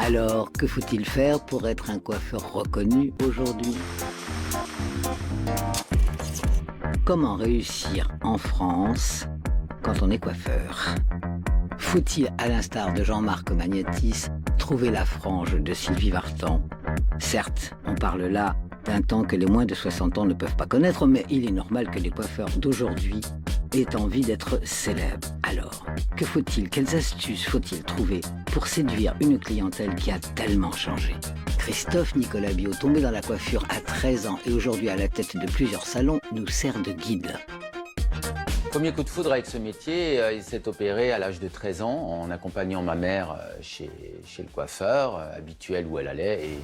Alors, que faut-il faire pour être un coiffeur reconnu aujourd'hui? Comment réussir en France quand on est coiffeur? Faut-il, à l'instar de Jean-Marc Magnatis, trouver la frange de Sylvie Vartan? Certes, on parle là d'un temps que les moins de 60 ans ne peuvent pas connaître, mais il est normal que les coiffeurs d'aujourd'hui aient envie d'être célèbres. Alors, que faut-il, quelles astuces faut-il trouver pour séduire une clientèle qui a tellement changé? Christophe Nicolas Biot, tombé dans la coiffure à 13 ans et aujourd'hui à la tête de plusieurs salons, nous sert de guide. Premier coup de foudre avec ce métier, il s'est opéré à l'âge de 13 ans en accompagnant ma mère chez le coiffeur, habituel où elle allait. Et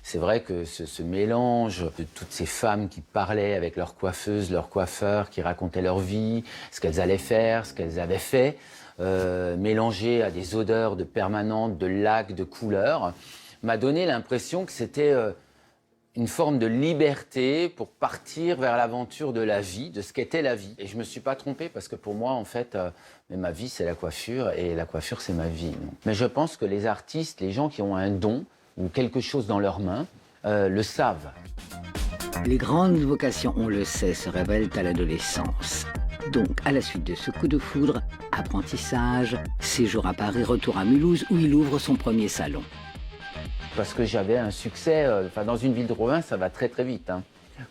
c'est vrai que ce mélange de toutes ces femmes qui parlaient avec leurs coiffeuses, leurs coiffeurs, qui racontaient leur vie, ce qu'elles allaient faire, ce qu'elles avaient fait, mélangé à des odeurs de permanentes, de lacs, de couleurs, m'a donné l'impression que c'était une forme de liberté pour partir vers l'aventure de la vie, de ce qu'était la vie. Et je ne me suis pas trompé parce que pour moi, en fait, ma vie, c'est la coiffure et la coiffure, c'est ma vie. Non. Mais je pense que les artistes, les gens qui ont un don ou quelque chose dans leurs mains, le savent. Les grandes vocations, on le sait, se révèlent à l'adolescence. Donc, à la suite de ce coup de foudre, apprentissage, séjour à Paris, retour à Mulhouse, où il ouvre son premier salon. Parce que j'avais un succès, dans une ville de province, ça va très très vite. Hein.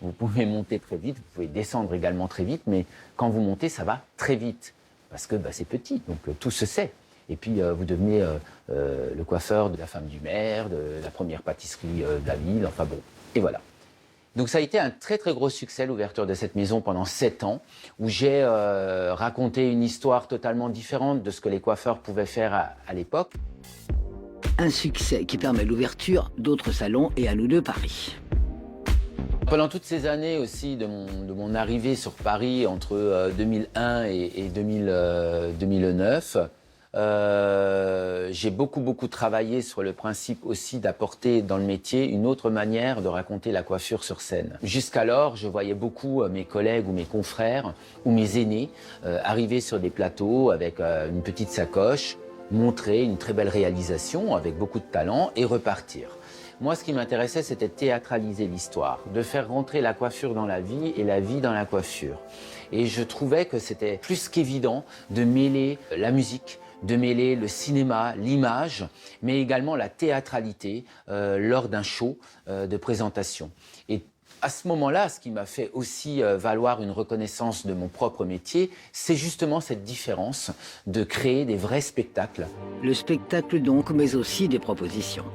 Vous pouvez monter très vite, vous pouvez descendre également très vite, mais quand vous montez, ça va très vite. Parce que c'est petit, donc tout se sait. Et puis vous devenez le coiffeur de la femme du maire, de la première pâtisserie de la ville, enfin bon, et voilà. Donc ça a été un très très gros succès, l'ouverture de cette maison pendant 7 ans, où j'ai raconté une histoire totalement différente de ce que les coiffeurs pouvaient faire à l'époque. Un succès qui permet l'ouverture d'autres salons et à nous deux Paris. Pendant toutes ces années aussi de mon arrivée sur Paris entre 2001 et 2009, j'ai beaucoup travaillé sur le principe aussi d'apporter dans le métier une autre manière de raconter la coiffure sur scène. Jusqu'alors, je voyais beaucoup mes collègues ou mes confrères ou mes aînés arriver sur des plateaux avec une petite sacoche, montrer une très belle réalisation avec beaucoup de talent et repartir. Moi, ce qui m'intéressait, c'était de théâtraliser l'histoire, de faire rentrer la coiffure dans la vie et la vie dans la coiffure. Et je trouvais que c'était plus qu'évident de mêler la musique, de mêler le cinéma, l'image, mais également la théâtralité lors d'un show de présentation. Et à ce moment-là, ce qui m'a fait aussi valoir une reconnaissance de mon propre métier, c'est justement cette différence de créer des vrais spectacles. Le spectacle donc, mais aussi des propositions.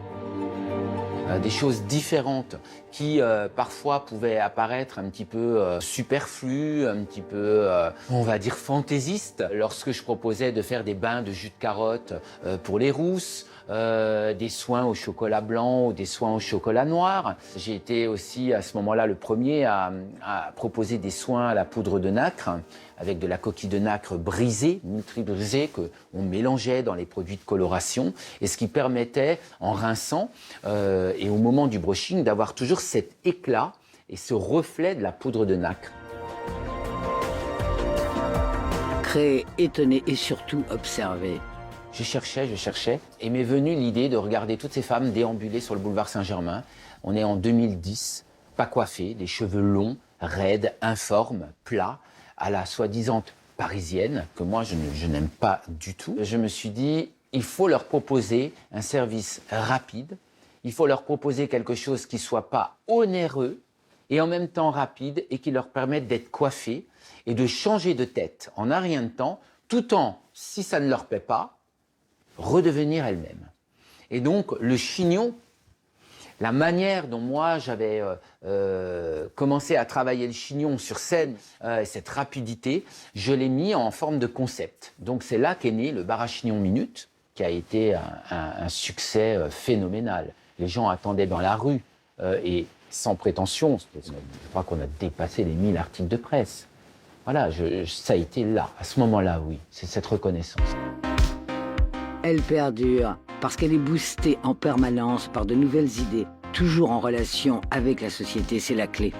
Des choses différentes qui parfois pouvaient apparaître un petit peu superflues, un petit peu, on va dire, fantaisistes. Lorsque je proposais de faire des bains de jus de carotte pour les rousses, des soins au chocolat blanc ou des soins au chocolat noir. J'ai été aussi à ce moment-là le premier à proposer des soins à la poudre de nacre avec de la coquille de nacre brisée, nutri-brisée, qu'on mélangeait dans les produits de coloration et ce qui permettait, en rinçant et au moment du brushing, d'avoir toujours cet éclat et ce reflet de la poudre de nacre. Créer, étonner et surtout observer. Je cherchais, et m'est venue l'idée de regarder toutes ces femmes déambuler sur le boulevard Saint-Germain. On est en 2010, pas coiffées, des cheveux longs, raides, informes, plats, à la soi-disant parisienne, que moi je n'aime pas du tout. Je me suis dit, il faut leur proposer un service rapide, il faut leur proposer quelque chose qui ne soit pas onéreux et en même temps rapide et qui leur permette d'être coiffées et de changer de tête en un rien de temps, tout en, si ça ne leur plaît pas, redevenir elles-mêmes. Et donc, le chignon, la manière dont moi j'avais commencé à travailler le chignon sur scène, cette rapidité, je l'ai mis en forme de concept. Donc c'est là qu'est né le bar à chignon minute, qui a été un succès phénoménal. Les gens attendaient dans la rue et sans prétention, je crois qu'on a dépassé les 1000 articles de presse. Voilà, ça a été là, à ce moment-là, oui, c'est cette reconnaissance. Elle perdure parce qu'elle est boostée en permanence par de nouvelles idées, toujours en relation avec la société, c'est la clé.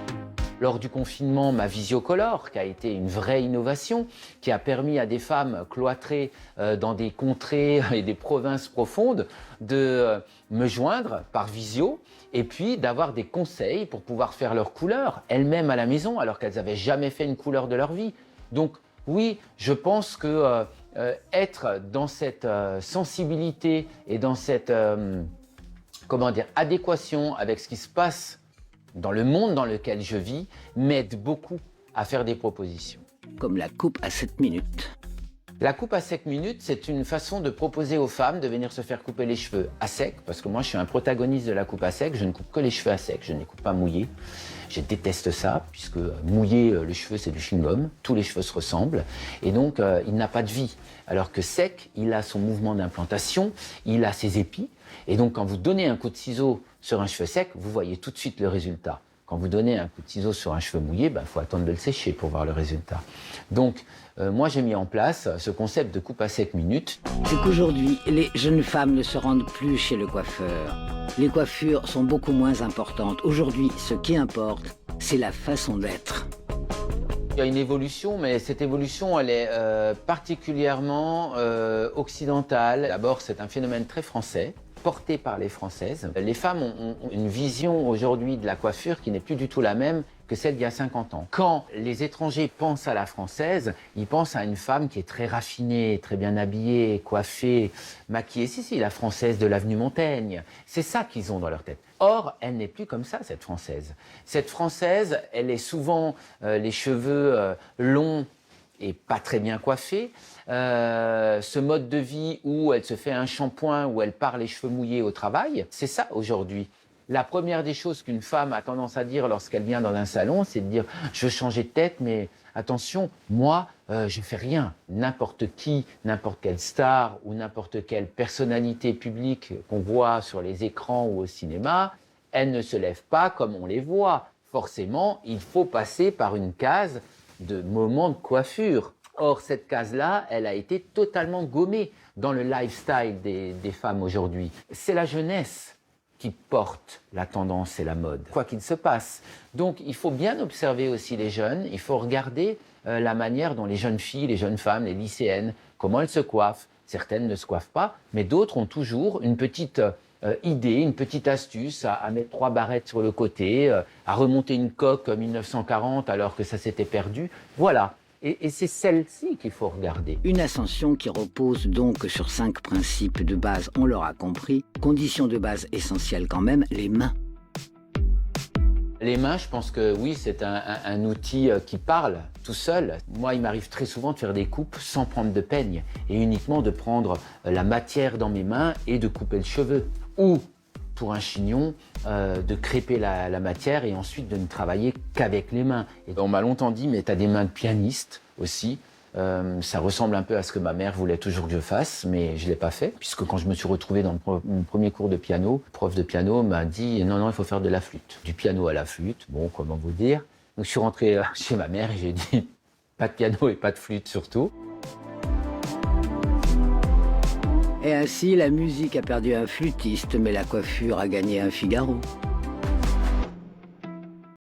Lors du confinement, ma Visiocolor, qui a été une vraie innovation, qui a permis à des femmes cloîtrées dans des contrées et des provinces profondes de me joindre par visio et puis d'avoir des conseils pour pouvoir faire leur couleur elles-mêmes à la maison alors qu'elles n'avaient jamais fait une couleur de leur vie. Donc oui, je pense que être dans cette sensibilité et dans cette adéquation avec ce qui se passe dans le monde dans lequel je vis m'aide beaucoup à faire des propositions. Comme la coupe à 7 minutes. La coupe à 7 minutes, c'est une façon de proposer aux femmes de venir se faire couper les cheveux à sec, parce que moi je suis un protagoniste de la coupe à sec, je ne coupe que les cheveux à sec, je ne les coupe pas mouillés. Je déteste ça, puisque mouiller le cheveu c'est du chewing-gum, tous les cheveux se ressemblent, et donc il n'a pas de vie. Alors que sec, il a son mouvement d'implantation, il a ses épis, et donc quand vous donnez un coup de ciseau sur un cheveu sec, vous voyez tout de suite le résultat. Quand vous donnez un coup de ciseau sur un cheveu mouillé, il faut attendre de le sécher pour voir le résultat. Donc, moi, j'ai mis en place ce concept de coupe à 7 minutes. C'est qu'aujourd'hui, les jeunes femmes ne se rendent plus chez le coiffeur. Les coiffures sont beaucoup moins importantes. Aujourd'hui, ce qui importe, c'est la façon d'être. Il y a une évolution, mais cette évolution, elle est particulièrement occidentale. D'abord, c'est un phénomène très français, porté par les Françaises. Les femmes ont une vision aujourd'hui de la coiffure qui n'est plus du tout la même que celle d'il y a 50 ans. Quand les étrangers pensent à la Française, ils pensent à une femme qui est très raffinée, très bien habillée, coiffée, maquillée. Si, la Française de l'avenue Montaigne. C'est ça qu'ils ont dans leur tête. Or, elle n'est plus comme ça, cette Française. Cette Française, elle est souvent les cheveux longs et pas très bien coiffée. Ce mode de vie où elle se fait un shampoing, où elle part les cheveux mouillés au travail, c'est ça aujourd'hui. La première des choses qu'une femme a tendance à dire lorsqu'elle vient dans un salon, c'est de dire « je veux changer de tête, mais attention, moi, je fais rien ». N'importe qui, n'importe quelle star ou n'importe quelle personnalité publique qu'on voit sur les écrans ou au cinéma, elle ne se lève pas comme on les voit. Forcément, il faut passer par une case de moment de coiffure. Or, cette case-là, elle a été totalement gommée dans le lifestyle des femmes aujourd'hui. C'est la jeunesse qui porte la tendance et la mode, quoi qu'il se passe. Donc, il faut bien observer aussi les jeunes, il faut regarder la manière dont les jeunes filles, les jeunes femmes, les lycéennes, comment elles se coiffent. Certaines ne se coiffent pas, mais d'autres ont toujours une petite idée, une petite astuce à mettre 3 barrettes sur le côté, à remonter une coque 1940 alors que ça s'était perdu. Voilà. Et c'est celle-ci qu'il faut regarder. Une ascension qui repose donc sur 5 principes de base, on l'aura compris. Condition de base essentielle quand même, les mains. Les mains, je pense que oui, c'est un outil qui parle tout seul. Moi, il m'arrive très souvent de faire des coupes sans prendre de peigne et uniquement de prendre la matière dans mes mains et de couper le cheveu. Ou, pour un chignon, de crêper la matière et ensuite de ne travailler qu'avec les mains. Et on m'a longtemps dit, mais tu as des mains de pianiste aussi. Ça ressemble un peu à ce que ma mère voulait toujours que je fasse, mais je ne l'ai pas fait. Puisque quand je me suis retrouvé dans mon premier cours de piano, le prof de piano m'a dit « Non, il faut faire de la flûte. » Du piano à la flûte, bon, comment vous dire. Donc je suis rentré chez ma mère et j'ai dit « Pas de piano et pas de flûte surtout. » Et ainsi, la musique a perdu un flûtiste, mais la coiffure a gagné un Figaro.